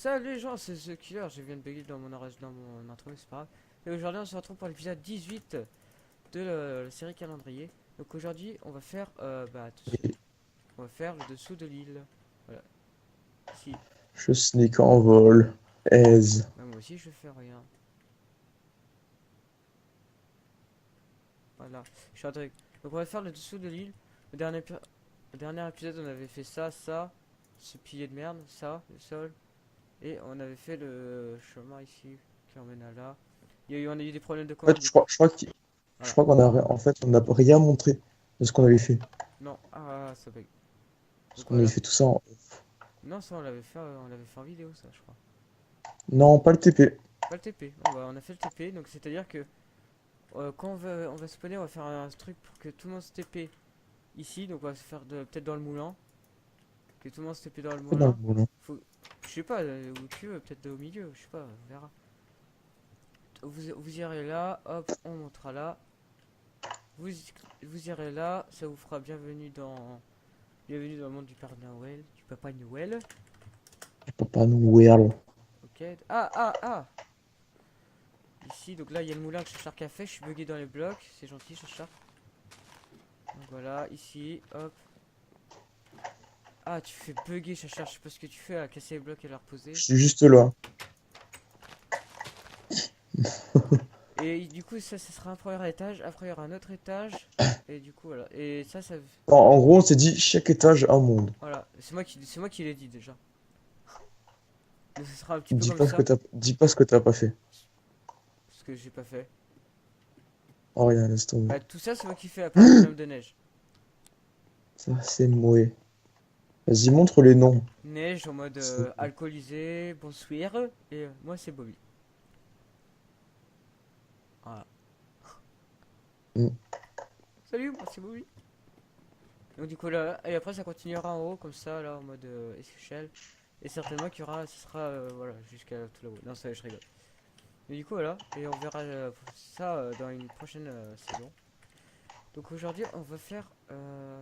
Salut les gens, c'est The Killer, je viens de bugger dans mon intro, c'est pas grave. Et aujourd'hui on se retrouve pour l'épisode 18 de la série calendrier. Donc aujourd'hui on va faire, on va faire le dessous de l'île. Voilà, ici. Je sneak en vol. Aise. Bah, moi aussi je fais rien. Voilà, je suis un truc. Donc on va faire le dessous de l'île. Le dernier épisode on avait fait ça, ce pilier de merde, ça, le sol. Et on avait fait le chemin ici qui emmène à là. On a eu des problèmes de En fait, commande du coup. je Voilà. crois qu'on a, en fait, on n'a rien montré de ce qu'on avait fait. Non, ça bug. Parce Donc qu'on avait voilà. fait tout ça en... Non, ça on l'avait fait en vidéo, ça, je crois. Non, pas le TP. Pas le TP. Bon, bah, on a fait le TP, donc c'est à dire que quand on va spawner, on va faire un truc pour que tout le monde se TP ici. Donc on va se faire peut-être dans le moulin. Que tout le monde se TP dans le Pas dans le moulin. boulot. Faut, je sais pas où tu veux, peut-être au milieu, je sais pas, on verra. Vous irez là, hop, on montera là. Vous, vous irez là, ça vous fera bienvenue dans le monde du Père Noël, du Papa Noël. Papa Noël. Ok. Ici, donc là, il y a le moulin que Chachar a fait. Je suis bugué dans les blocs. C'est gentil, Chachar. Donc voilà, ici, hop. Ah, tu fais bugger, Chachar. Je sais pas ce que tu fais à casser les blocs et les reposer. Je suis juste là. Et du coup, ça sera un premier étage. Après, il y aura un autre étage. Et du coup, voilà. Et ça. En gros, on s'est dit chaque étage un monde. Voilà. C'est moi qui l'ai dit déjà. Mais ce sera un petit peu comme ça. Dis pas ce que t'as pas fait. Ce que j'ai pas fait. Oh, rien, laisse tomber. Bah, tout ça, c'est moi qui fais à part le bonhomme de neige. Ça, c'est mouais. Vas-y, montre les noms. Neige en mode C'est- alcoolisé, bonsoir. Et moi, c'est Bobby. Voilà. Mm. Salut, moi, c'est Bobby. Donc du coup là, et après ça continuera en haut comme ça là en mode échelle. Et certainement qu'il y aura, ce sera voilà jusqu'à tout là-haut. Non ça je rigole. Mais du coup voilà, et on verra ça dans une prochaine saison. Donc aujourd'hui on va faire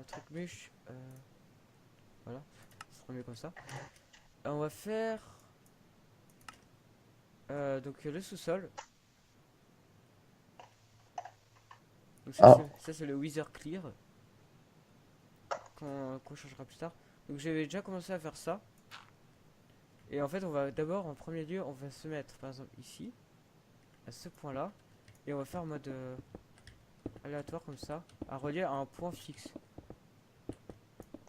truc mûche. Voilà, ce sera mieux comme ça. On va faire donc le sous-sol. Donc Ah, ça c'est le Wither Clear qu'on changera plus tard. Donc j'avais déjà commencé à faire ça. Et en fait on va d'abord en premier lieu on va se mettre par exemple ici. À ce point là et on va faire en mode aléatoire comme ça à relier à un point fixe.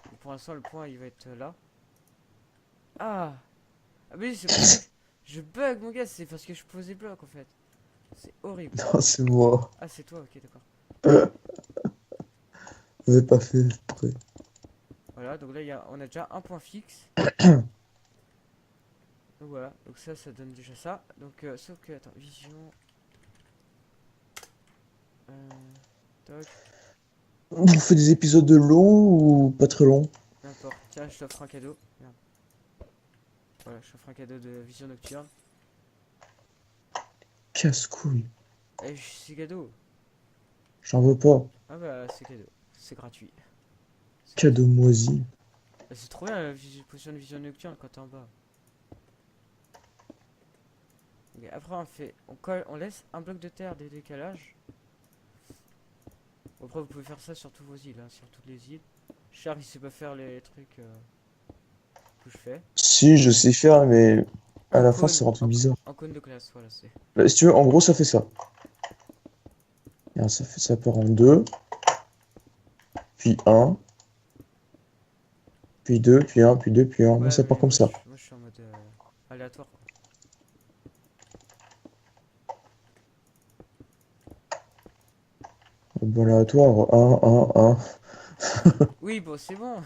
Donc, pour l'instant le point il va être là. Ah mais c'est pour ça que je bug mon gars, c'est parce que je posais bloc en fait, c'est horrible. non, c'est moi. Ah c'est toi, ok d'accord. Je l'ai pas fait exprès. Voilà donc là on a déjà un point fixe. Donc voilà donc ça donne déjà ça donc sauf que attends vision toc On fait des épisodes de longs ou pas très longs? n'importe, tiens je t'offre un cadeau. Merde. Voilà je t'offre un cadeau de vision nocturne. Casse-couille. Et c'est cadeau. J'en veux pas. Ah bah c'est cadeau, c'est gratuit. C'est gratuit. Cadeau moisi. Bah, c'est trop bien la position de vision nocturne quand t'es en bas. Ok, après on fait, on laisse un bloc de terre des décalages. Après vous pouvez faire ça sur tous vos îles, hein, sur toutes les îles. Char il sait pas faire les trucs que je fais. Si, je sais faire, mais à En la fin, cône, ça rend tout bizarre. en cône de classe, voilà c'est. Bah, si tu veux, en gros, ça fait ça. Regarde, ça part en deux, puis un, puis deux, puis un, puis deux, puis un. Moi, Ouais ça part mais comme ça. moi je suis en mode aléatoire quoi. Bon, aléatoire, un, Oui bon c'est bon.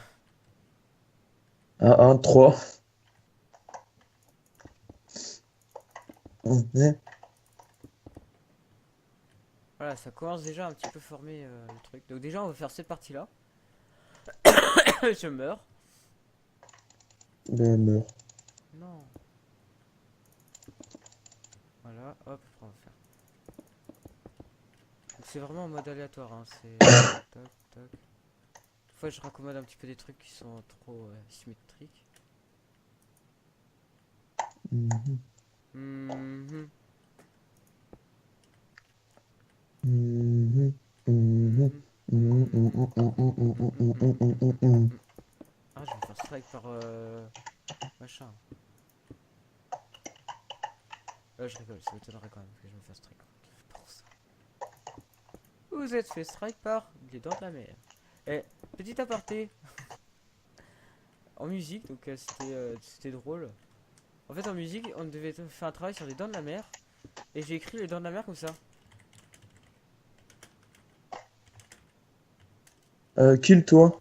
un, 3. Ouais. Voilà ça commence déjà un petit peu former le truc. Donc déjà on va faire cette partie là. Je meurs. Ben, meurt. Non. Voilà, hop, après on va faire. Donc c'est vraiment en mode aléatoire, hein. C'est toc toc. Des fois je raccommode un petit peu des trucs qui sont trop symétriques. Mhm. Mhm. Mhm. Mhm. Mhm. Mhm. Mhm. Mhm. Mhm. Mhm. Mhm. Mhm. Mhm. Mhm. Mhm. Mhm. Ah, je vais me faire strike par machin. Je rigole, ça m'étonnerait quand même que je me fasse strike pour ça. Vous êtes fait strike par les dents de la mer. Et petit aparté en musique, donc c'était drôle. En fait, en musique, on devait faire un travail sur les dents de la mer. Et j'ai écrit les dents de la mer comme ça. Kill toi.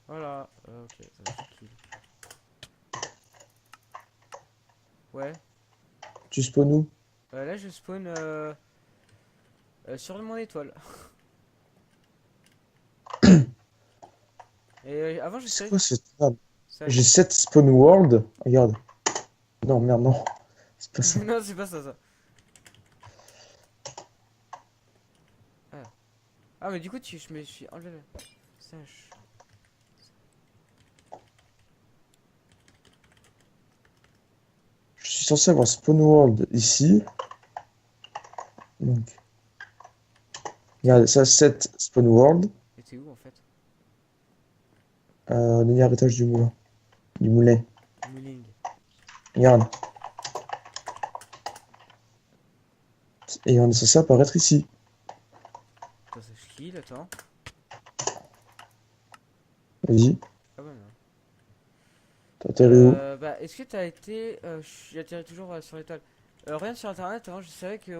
Voilà. Ok, ça va, c'est kill. Ouais. Tu spawn où? Là, je spawn sur mon étoile. Et avant, je C'est savais quoi que cette merde? ça J'ai allait. 7 spawn world. Regarde. Non, merde, non. C'est pas ça. Non, c'est pas ça, ça. Ah, ah mais du coup, je me suis enlevé la sèche. Je suis censé avoir spawn world ici. Donc, T'es regarde, où? ça, 7 spawn world. Et t'es où en fait? Dernier étage du moulin. Du moulin. Muling. Regarde. Et on est censé apparaître ici. Attends, ça je kill, attends. Vas-y. Ah bah non. T'atterris où? Bah, est-ce que t'as été. J'atterris toujours sur l'étoile. Rien sur internet, avant je savais que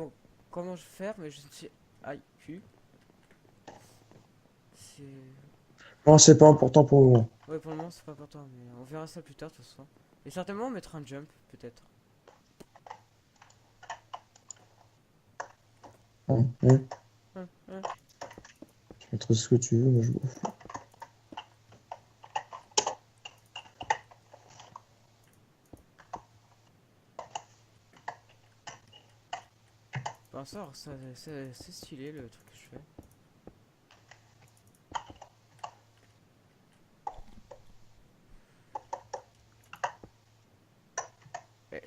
comment faire, mais je ne sais. Aïe, pu. C'est. Non, c'est pas important pour le moment. Ouais, pour le moment c'est pas important, mais on verra ça plus tard de toute façon. Et certainement on mettra un jump, peut-être. Hein, hein. Hein. Tu peux mettre ce que tu veux, moi je m'en fous. Bah, ça, c'est stylé le truc que je fais.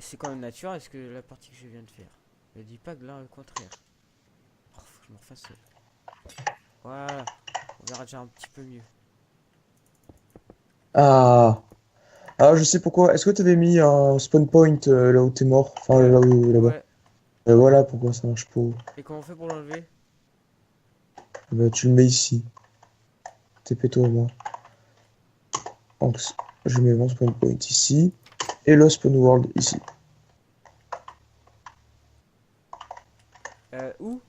C'est quand même naturel, est-ce que la partie que je viens de faire. Ne dis pas que là, le contraire. Oh, faut que je me refasse. Voilà, on verra déjà un petit peu mieux. Ah! Ah, je sais pourquoi. Est-ce que t'avais mis un spawn point là où t'es mort? Enfin, Ouais, là où, là-bas. ouais. Voilà pourquoi ça marche pas. Et comment on fait pour l'enlever? Bah, tu le mets ici. TP-toi, moi. Donc, je mets mon spawn point ici. Et le spawn world ici. Où?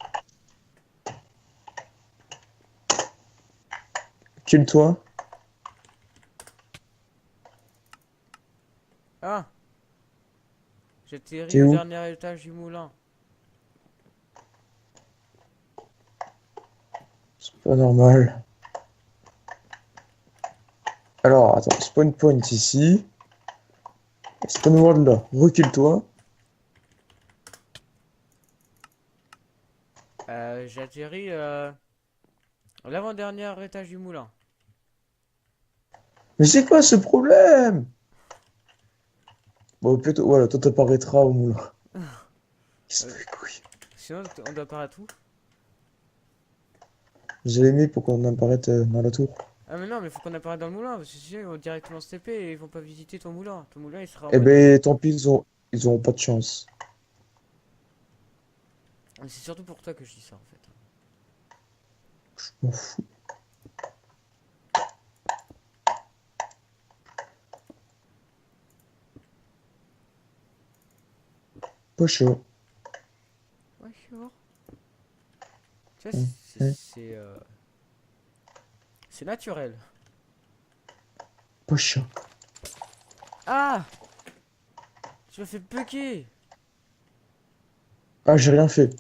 Kill-toi. Ah, j'atterris T'es au où? dernier étage du moulin. C'est pas normal. Alors, attends. Spawn point ici. Spawn world là. Recule-toi. J'atterris à l'avant-dernier étage du moulin. Mais c'est quoi ce problème? Bon, plutôt, voilà, toi t'apparaîtras au moulin. Qui se Euh, fait les couilles. Sinon, on doit apparaître où? Je l'ai mis pour qu'on apparaisse dans la tour. Ah, mais non, mais faut qu'on apparaisse dans le moulin, parce que sinon ils vont directement se TP et ils vont pas visiter ton moulin. Ton moulin il sera en Eh mode. ben, tant pis, ils ont pas de chance. C'est surtout pour toi que je dis ça en fait. Je m'en fous. Pas chaud. Ouais, sure. Tu vois, Hum, hum. c'est naturel. Pas chaud. Ah! Tu m'as fait bugger! Ah, j'ai rien fait.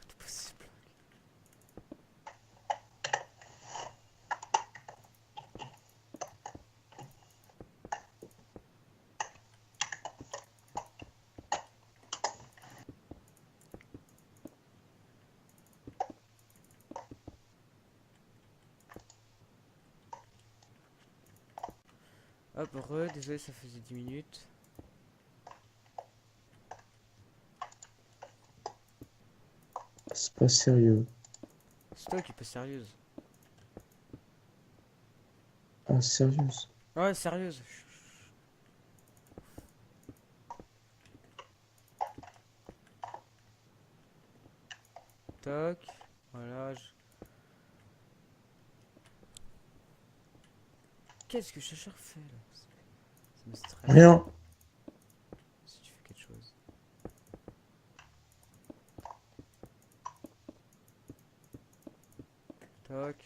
C'est possible. Hop, désolé, ça faisait 10 minutes. C'est pas sérieux. C'est toi qui es pas sérieuse. Ah, sérieuse. Ouais, sérieuse. Toc. Voilà. Qu'est-ce que Chacha fait là? Ça me stresse. Rien. Si tu fais quelque chose. Toc.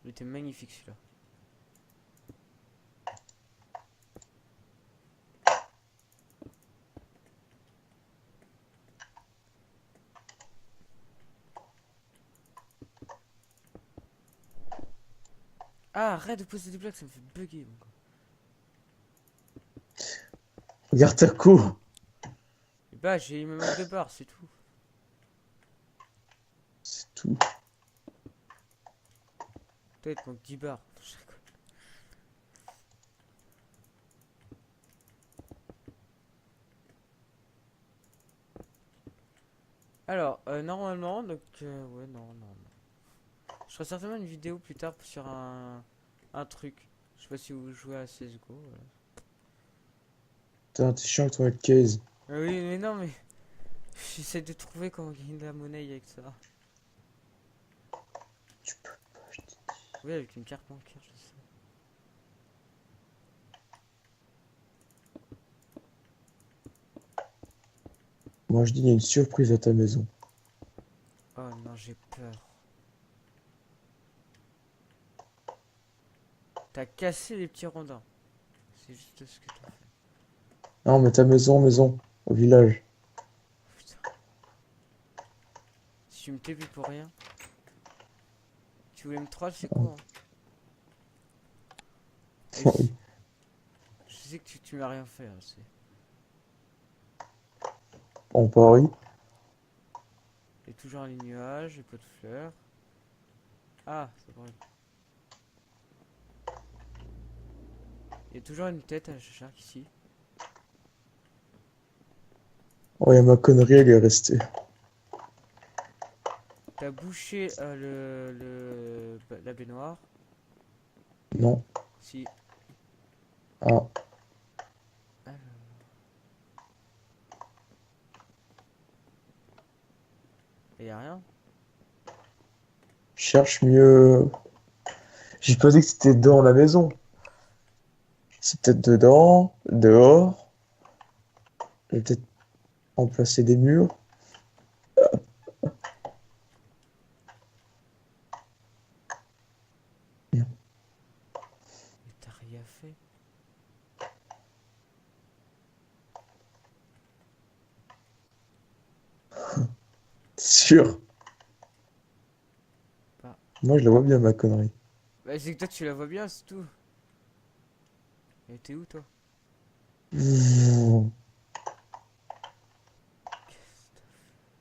Il était magnifique celui-là. Ah, arrête de poser des blocs, ça me fait bugger. Mon gars. Regarde ta cour. Et bah, il me manque 2 barres, c'est tout. C'est tout. Toi, il te manque 10 barres. Je rigole. Alors, normalement, donc, ouais, non. Je ferai certainement une vidéo plus tard sur un truc. Je sais pas si vous jouez à CSGO. Voilà. Putain, t'es chiant avec ton case. Oui, mais non, mais j'essaie de trouver comment gagner de la monnaie avec ça. Tu peux pas, je te dis. Oui, avec une carte bancaire, je sais. Moi, je dis, il y a une surprise à ta maison. Oh non, j'ai peur. T'as cassé les petits rondins. C'est juste ce que t'as fait. Non, mais ta maison, au village. Putain. Si tu me t'es vu pour rien. Tu voulais me troll, c'est quoi hein. Et Oui. je sais que tu m'as rien fait. Hein, En Paris. et toujours les nuages, les pots de fleurs. Ah, c'est vrai. Il y a toujours une tête à Chachar ici. Oh, et ma connerie, elle est restée. T'as bouché la baignoire. Non. Si. Ah, Alors. Et y a rien. cherche mieux. J'ai pas dit que c'était dans la maison. C'est peut-être dedans, dehors. Je vais peut-être remplacer des murs. Bien. Mais t'as rien fait. Sûr. Bah, Moi, je la vois bien, ma connerie. bah c'est que toi tu la vois bien, c'est tout. Et t'es où toi? Vroom,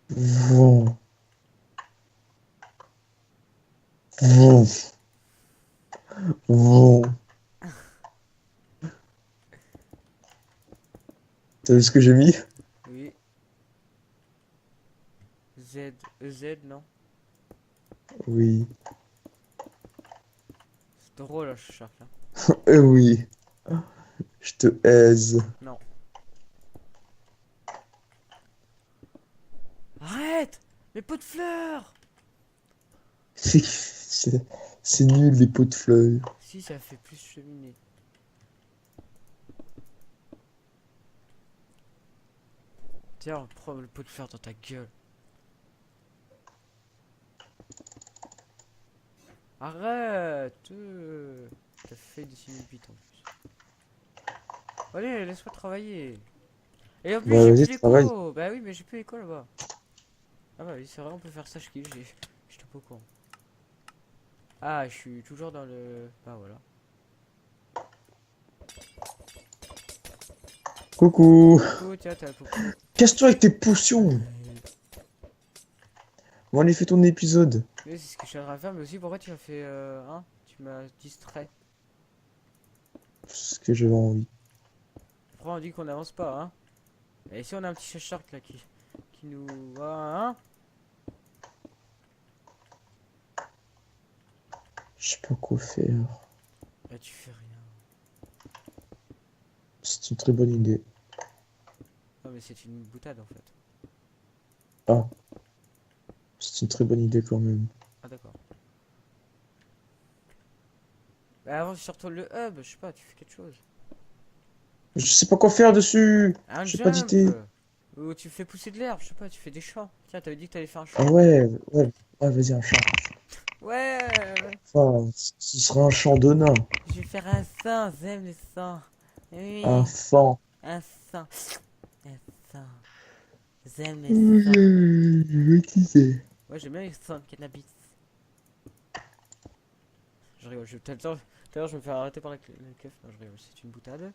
vroom, vroom, vroom. T'as vu ce que j'ai mis? Oui. Z, non? Oui. C'est drôle là, Chachar là. Oui. Je te aise. Non. Arrête! Mes pots de fleurs! C'est nul, les pots de fleurs. Si, ça fait plus cheminer. Tiens, prends le pot de fleurs dans ta gueule. Arrête! T'as fait des simili-bits en plus. Allez, laisse-moi travailler. Et en plus, Bah, j'ai vas-y, plus travaille. d'écho. Bah oui, mais j'ai plus d'écho là-bas. Ah bah oui, c'est vrai, on peut faire ça, je kiffe. J'étais pas au courant. Ah, je suis toujours dans le... Bah voilà. Coucou. Coucou, tiens, t'as la popo. Casse-toi avec tes potions. Bon, allez, fais ton épisode. Oui, c'est ce que je suis en train de faire, mais aussi pourquoi tu m'as fait hein? Tu m'as distrait. C'est ce que j'avais envie. Pourquoi on dit qu'on n'avance pas, hein? Et ici on a un petit shark là qui nous. Hein? Je sais pas quoi faire. Là tu fais rien. C'est une très bonne idée. Non mais c'est une boutade en fait. Ah, c'est une très bonne idée quand même. Ah d'accord. Bah avance sur le hub, je sais pas, tu fais quelque chose. Je sais pas quoi faire dessus. Un J'ai pas jump! d'idée. Ou tu fais pousser de l'herbe, je sais pas, tu fais des champs. Tiens, t'avais dit que t'allais faire un Ah champ. ouais, ouais, ouais, vas-y, un champ. Ouais! Enfin, ce sera un champ de nains. Je vais faire un sang, j'aime les sangs. Un Oui, fan. un sang. Un sang. J'aime les sangs. Je vais qui c'est. Ouais, j'aime bien les sangs de cannabis. Je rigole, tout à l'heure je me fais arrêter par la keuf. Non, je rigole, c'est une boutade.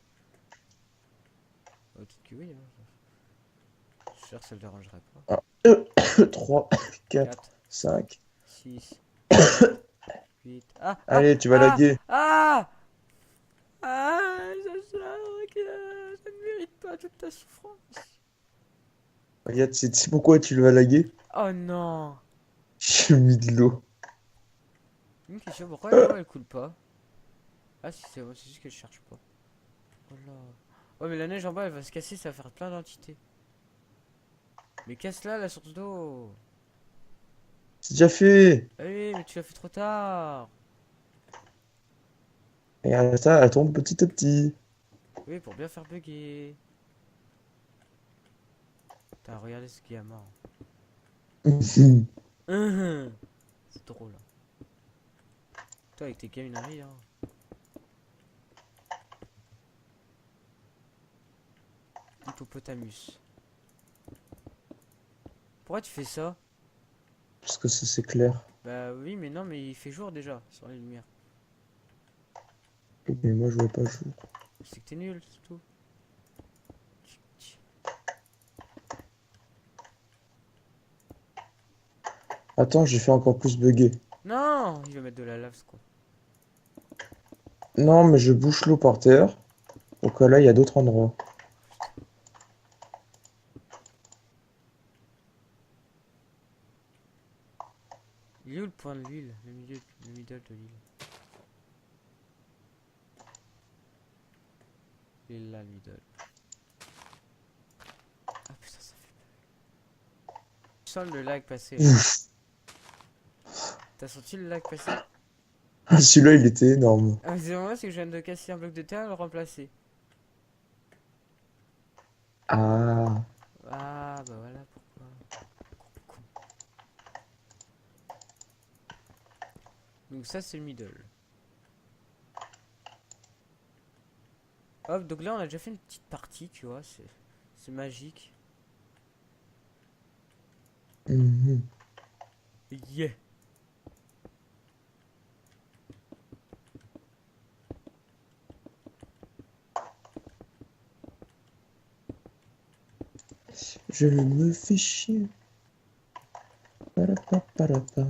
Oh, peut-être que oui, hein. J'espère que ça le dérangerait pas. 3, 4, 4, 5. 6, 7, 8. Ah, ah, Allez, tu vas ah, laguer. ah! Ah, ça ne mérite pas toute ta souffrance. Regarde, c'est pourquoi tu vas laguer? Oh non! J'ai mis de l'eau. Une question, pourquoi l'eau elle coule pas? Ah si c'est vrai, c'est juste que je cherche pas. Oh là. Ouais mais la neige en bas elle va se casser, ça va faire plein d'entités. Mais casse-la la source d'eau. C'est déjà fait. Ah oui mais tu l'as fait trop tard. Et ça, elle tombe petit à petit. Oui pour bien faire bugger. Putain regardez ce gamin. C'est drôle. Toi avec tes gamineries hein. Hippopotamus. Pourquoi tu fais ça? Parce que ça, c'est clair. Bah oui mais non mais il fait jour déjà sur les lumières. Mais moi, je vois pas jouer. C'est que t'es nul, c'est tout. Attends, j'ai fait encore plus bugger. Non, il va mettre de la lave, ce con. Non, mais je bouche l'eau par terre. Au cas là, il y a d'autres endroits. Il est où le point de l'île? Le milieu, le middle de l'île. Il est là, le middle. Ah putain, ça fait peur. Tu sens le lag passer là. T'as senti le lag passer? Ah, celui-là, il était énorme. Ah, mais c'est moi, c'est que je viens de casser un bloc de terre et le remplacer. Ah, Ah, bah voilà pourquoi. Con. Donc, ça, c'est le middle. Hop, donc là, on a déjà fait une petite partie, tu vois. C'est magique. mhm. Yeah! Je me fais chier. Parapa, parapa.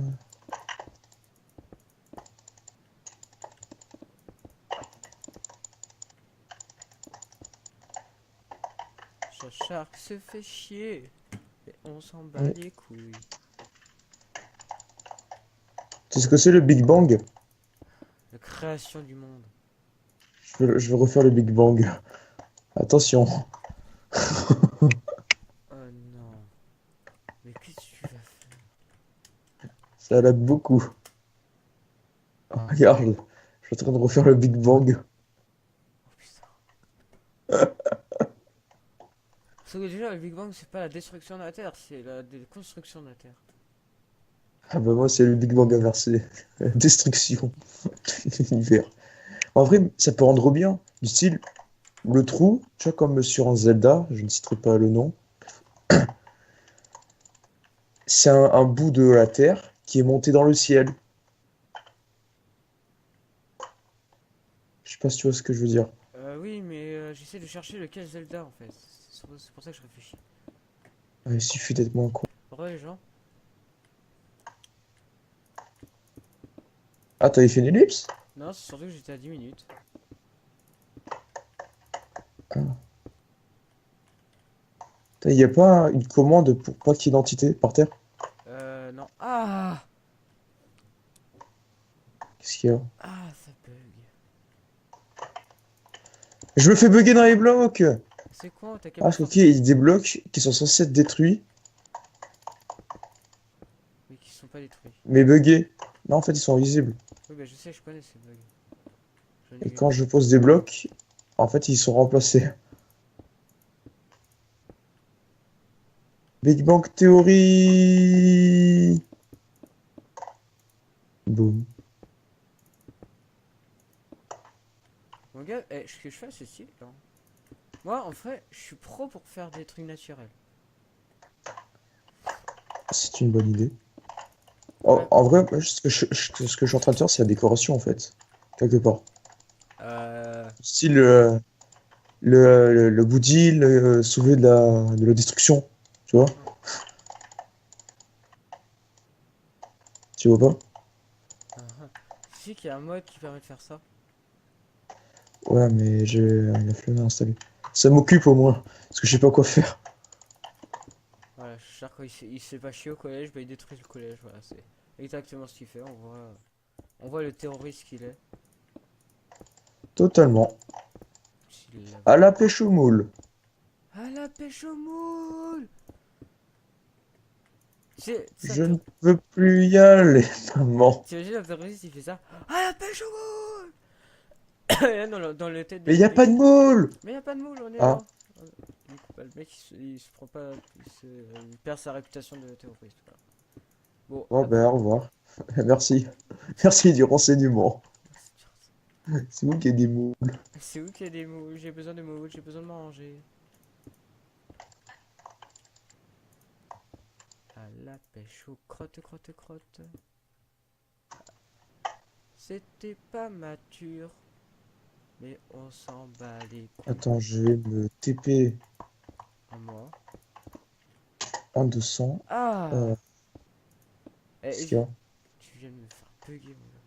Shark se fait chier. Et on s'en bat Ouais. les couilles. Tu sais ce que c'est le Big Bang? La création du monde. Je vais refaire le Big Bang. Attention. Oh non. Mais qu'est-ce que tu vas faire? Ça lag beaucoup. Oh, regarde, je suis en train de refaire le Big Bang. Oh putain. Parce que déjà, le Big Bang, c'est pas la destruction de la Terre, c'est la déconstruction de la Terre. Ah bah moi c'est le Big Bang inversé. La destruction de l'univers. En vrai, ça peut rendre bien. Du style, le trou, tu vois, comme sur un Zelda, je ne citerai pas le nom, c'est un bout de la Terre qui est monté dans le ciel. Je sais pas si tu vois ce que je veux dire. Oui, mais j'essaie de chercher lequel Zelda en fait. C'est pour ça que je réfléchis. Il suffit d'être moins con. Re les gens. Ah, t'avais fait une ellipse? Non, c'est surtout que j'étais à 10 minutes. Il y a pas une commande pour pack identité par terre? Non. Ah! Qu'est-ce qu'il y a? Ah, ça bug. Je me fais bugger dans les blocs! C'est quoi? T'as qu'à Ah, mettre un... ok, il y a des blocs qui sont censés être détruits, Mais qui sont pas détruits. mais buggés. Non, en fait, ils sont visibles. Oui, bah je sais, je connais ces bugs. J'en ai Et eu quand un. je pose des blocs, en fait, ils sont remplacés. Big Bang Theory! Boum. Mon gars, ce que je fais, c'est stylé, là. Moi, en vrai, je suis pro pour faire des trucs naturels. C'est une bonne idée. Ouais. En vrai, moi, ce que je suis en train de faire, c'est la décoration, en fait. Quelque part. Euh... Style le Woody, sauvé de la destruction. Tu vois? Tu vois pas? Tu sais qu'il y a un mode qui permet de faire ça? Ouais, mais j'ai la flemme à installer. Ça m'occupe au moins, parce que je sais pas quoi faire. Voilà, Char quand il se fait pas chier au collège, bah il détruit le collège, voilà, c'est exactement ce qu'il fait, on voit le terroriste qu'il est. Totalement. S'il l'a À vu. la pêche au moule. À la pêche aux moules! C'est ça, Je ne veux plus y aller, maman. t'imagines un terroriste il fait ça? À la pêche aux moules! Et là, dans le tête Mais y a des... pas de moule! Mais y a pas de moules, on est Ah, là! Du coup, bah, le mec il se prend pas, il perd sa réputation de terroriste, voilà. Bon, bon après, ben au revoir. Merci. Merci du renseignement. c'est C'est vous qui avez des moules. c'est où qu'il y a des moules? J'ai besoin de moules, j'ai besoin de manger. À la pêche aux crottes, crottes, crottes. C'était pas mature, mais on s'en bat les couilles. Attends, je vais me TP À moi. en 200. Ah! Qu'est-ce Eh, qu'il y a? tu viens de me faire bugger, mon gars.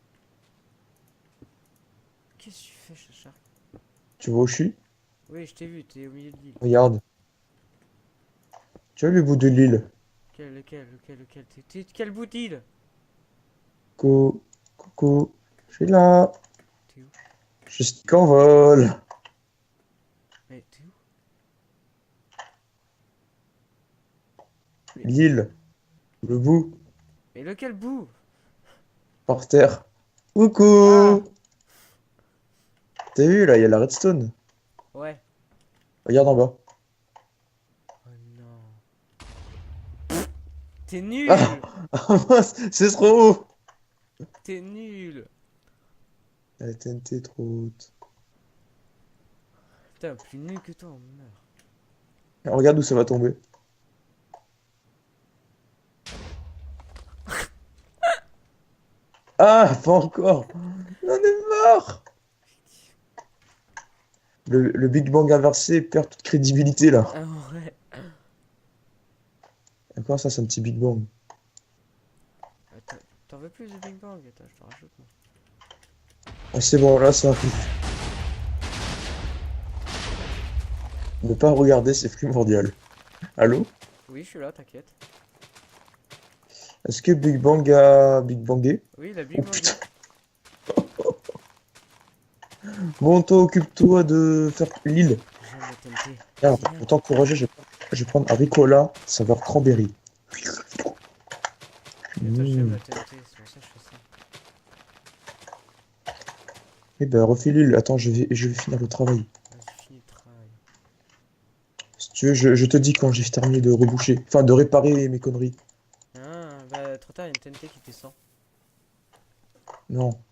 Qu'est-ce que tu fais, Chachar? Tu vois où je suis? Oui, je t'ai vu, t'es au milieu de l'île. Regarde. Tu vois le bout de l'île? Lequel? T'es quel bout d'île? Coucou. Coucou. Je suis là. T'es où? Je suis qu'en vol. Mais t'es où? Mais, L'île. Le bout. mais lequel bout? Par terre. Ah! Coucou. T'as vu là, il y a la redstone. Ouais. Regarde en bas. Oh non. T'es Ah, nul! c'est trop haut. T'es nul! La TNT est trop haute. Putain, plus nul que toi, on meurt. Regarde où ça va tomber. Ah, pas encore. On est mort. Le Big Bang inversé perd toute crédibilité là. Ah ouais. Encore ça, c'est un petit Big Bang. Attends, t'en veux plus de Big Bang? Attends, je te rajoute, moi. Ah, c'est bon, là ça arrive. Ne pas regarder, c'est primordial. Allô? Oui, je suis là, t'inquiète. Est-ce que Big Bang a Big Bangé? Oui, la Oh Big putain. Bang. Bon, toi, occupe-toi de faire l'île. J'aime la TNT. Tiens, J'aime. pour t'encourager, je vais prendre un Ricola, saveur cranberry. Mais toi, j'aime Mmh. la TNT, c'est pour ça que je fais ça. Eh ben, refais l'île. Attends, je vais finir le travail. Vas-y, finis le travail. Si tu veux, je te dis quand j'ai terminé de reboucher. Enfin, de réparer mes conneries. Ah, bah, trop tard, il y a une TNT qui descend. Non.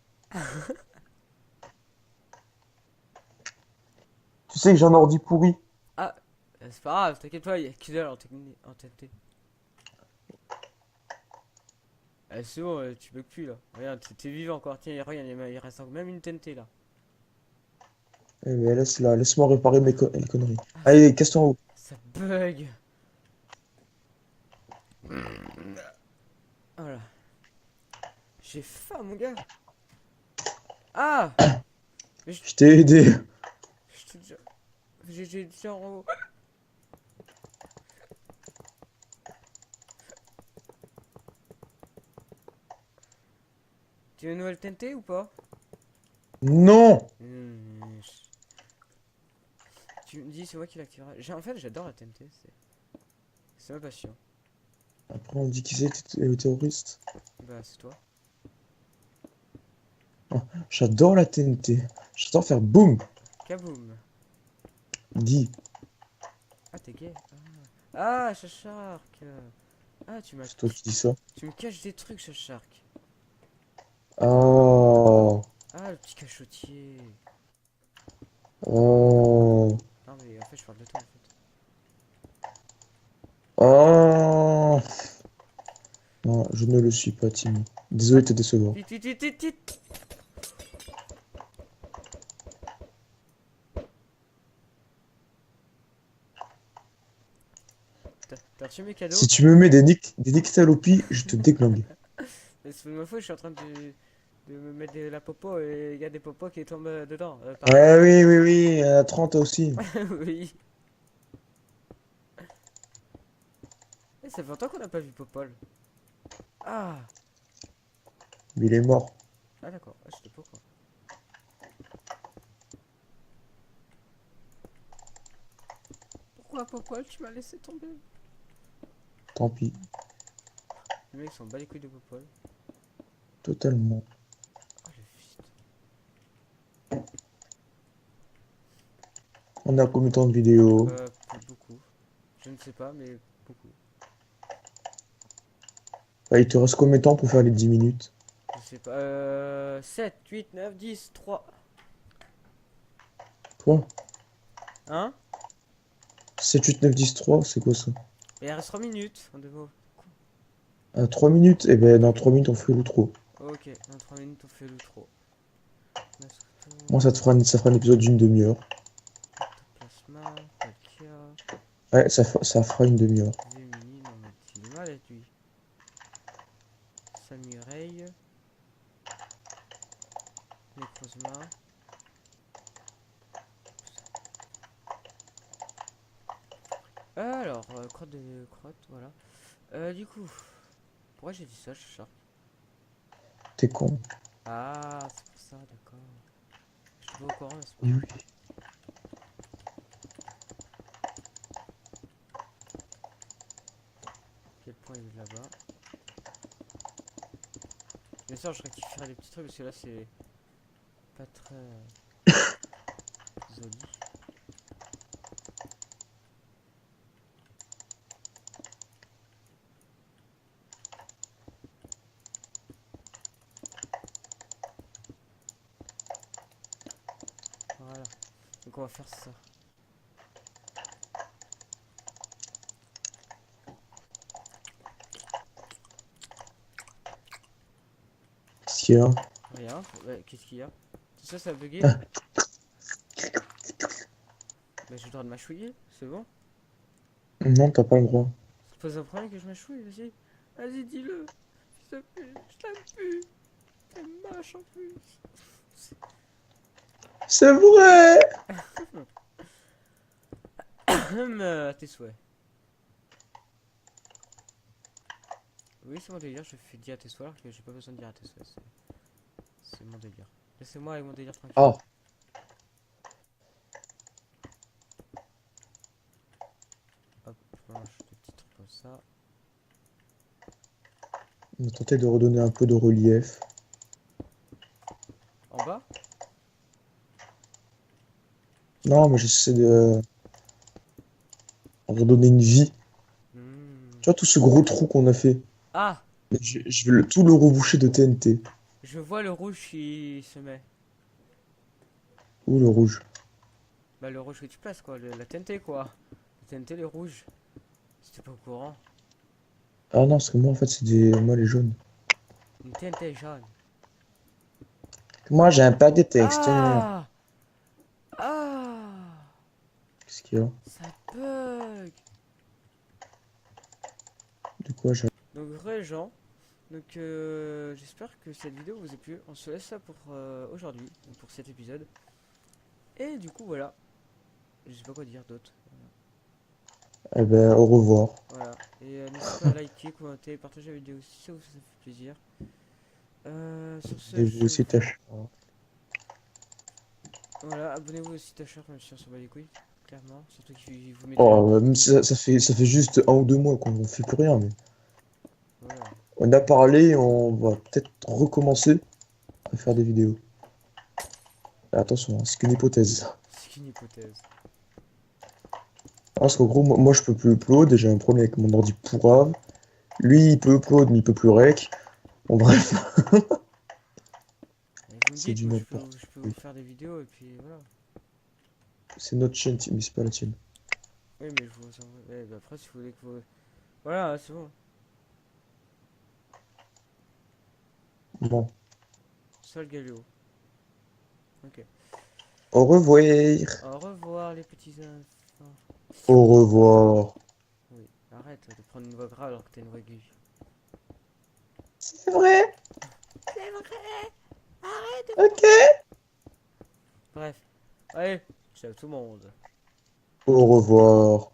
Tu sais que j'ai un ordi pourri. Ah, c'est pas grave, t'inquiète pas, il y a que dalle en TNT. Ah, c'est bon, tu bugs plus là. Regarde, t'es vivant encore. Tiens, regarde, il reste encore même une TNT là. Eh mais laisse-la, laisse-moi réparer les conneries. Ah, Allez, casse-toi en haut. ça bug. Voilà. J'ai faim, mon gars. Ah! Mais Je t'ai aidé. je t'ai déjà... J'ai déjà en haut. Tu veux une nouvelle TNT ou pas? Non! Hmm, Tu me dis, c'est moi qui l'activera. En fait, j'adore la TNT. C'est ma passion. Après, on dit qui c'est le terroriste. Bah, c'est toi. Ah, j'adore la TNT. J'adore faire boum. Kaboom! Dis, Ah, t'es gay. Ah, Shark. Ah, c'est toi qui dis ça. tu me caches des trucs, Shark. Oh, Ah, le petit cachotier. oh, Non, mais en fait, je parle de toi, en fait. oh. Non, je ne le suis pas, Timmy. Désolé de te décevoir. Vite, vite, vite, vite, vite. T'as reçu mes cadeaux? Si tu me mets des nyctalopes, je te déglingue. Mais c'est ma fois, je suis en train de me mettre de la popo et il y a des popos qui tombent dedans. Par terre. Ouais, oui, oui, oui, 30 aussi. Oui. Eh, ça fait longtemps qu'on n'a pas vu Popol. Ah! Mais il est mort. Ah, d'accord. Ah, j'étais pas quoi. Pourquoi Popol, tu m'as laissé tomber? Tant pis, Les mecs sont bas les couilles de Popol. totalement. Ah, le fils. On a combien de temps de vidéo? Beaucoup. Je ne sais pas, mais beaucoup. Ah, il te reste combien de temps pour faire les 10 minutes? Je sais pas. 7, 8, 9, 10, 3. Toi? Hein? 7, 8, 9, 10, 3, c'est quoi ça? Et il reste 3 minutes en deux mots. 3 minutes? Eh ben, dans 3 minutes, on fait l'outro. Ok, dans 3 minutes on fait l'outro. Moi, ça fera un épisode d'une demi-heure. Plasma, Palkia, Ouais, ça fera une demi-heure. Gemini, non mais il est malade lui. Samurai, Necrozma. Alors, crotte, voilà. Du coup, pourquoi j'ai dit ça, Shark? T'es con. Ah, c'est pour ça, d'accord. Je suis pas au courant, mais c'est pas Oui, grave. oui. Quel point il est là-bas? Bien sûr, je rectifierai les petits trucs parce que là, c'est pas très joli. Voilà. Donc, on va faire ça. Qu'est-ce qu'il y a? Rien. Ouais, qu'est-ce qu'il y a? Tout ça a bugué? Ah, Mais j'ai le droit de mâchouiller, c'est bon? non, t'as pas le droit. Ça te pose un problème que je mâchouille, vas-y. Vas-y, dis-le. S'il te plaît, je t'aime plus. T'es moche en plus. C'est vrai! À tes souhaits. Oui, c'est mon délire, je fais dire à tes souhaits alors que j'ai pas besoin de dire à tes souhaits. C'est mon délire. Laissez-moi avec mon délire tranquille. Oh, Hop, je mange des petits trucs comme ça. on a tenté de redonner un peu de relief. En bas? Non, mais j'essaie de redonner une vie. Hmm. Tu vois tout ce gros trou qu'on a fait? Ah! Je vais tout le reboucher de TNT. Je vois le rouge qui se met. Où le rouge? Bah, le rouge que tu places, quoi. La TNT, quoi. La TNT, les rouges. C'était pas au courant. Ah non, parce que moi en fait c'est des. Moi les jaunes. Une TNT jaune. Moi j'ai un paquet de texte. Ah! Ah! Qu'est-ce qu'il y a? Ça bug! De quoi j'ai. Donc, vrai gens, Donc j'espère que cette vidéo vous a plu. On se laisse ça pour aujourd'hui, pour cet épisode. Et du coup voilà, je sais pas quoi dire d'autre. Eh ben, au revoir. Voilà. Et n'hésitez pas à liker, commenter, partager la vidéo si ça vous fait plaisir. Sur ce, Et vous aussi, tâchez. voilà, abonnez-vous aussi Tacheur, même si on s'en bat les couilles, clairement. Surtout qu'il vous met de Oh, même si ça fait juste 1 ou 2 mois qu'on fait plus rien, mais voilà, on a parlé, on va peut-être recommencer à faire des vidéos. Attention, hein, c'est qu'une hypothèse. c'est qu'une hypothèse. Parce qu'en gros, moi je peux plus upload, et j'ai un problème avec mon ordi pourrave. Lui il peut upload, mais il peut plus rec. Bon, bref, Et vous me c'est dites, du moi n'importe je peux quoi. vous faire des vidéos et puis voilà. C'est notre chaîne, mais c'est pas la tienne. Oui, mais je vous envoie. Bah après, si vous voulez que vous. Voilà, c'est bon. Bon, Sol Galio. Ok. au revoir. Au revoir, les petits enfants. Au revoir. Oui, arrête de prendre une voix grave alors que t'as une voix aiguë. C'est vrai? C'est vrai. Arrête. Ok. Bref. Allez, ciao tout le monde. Au revoir.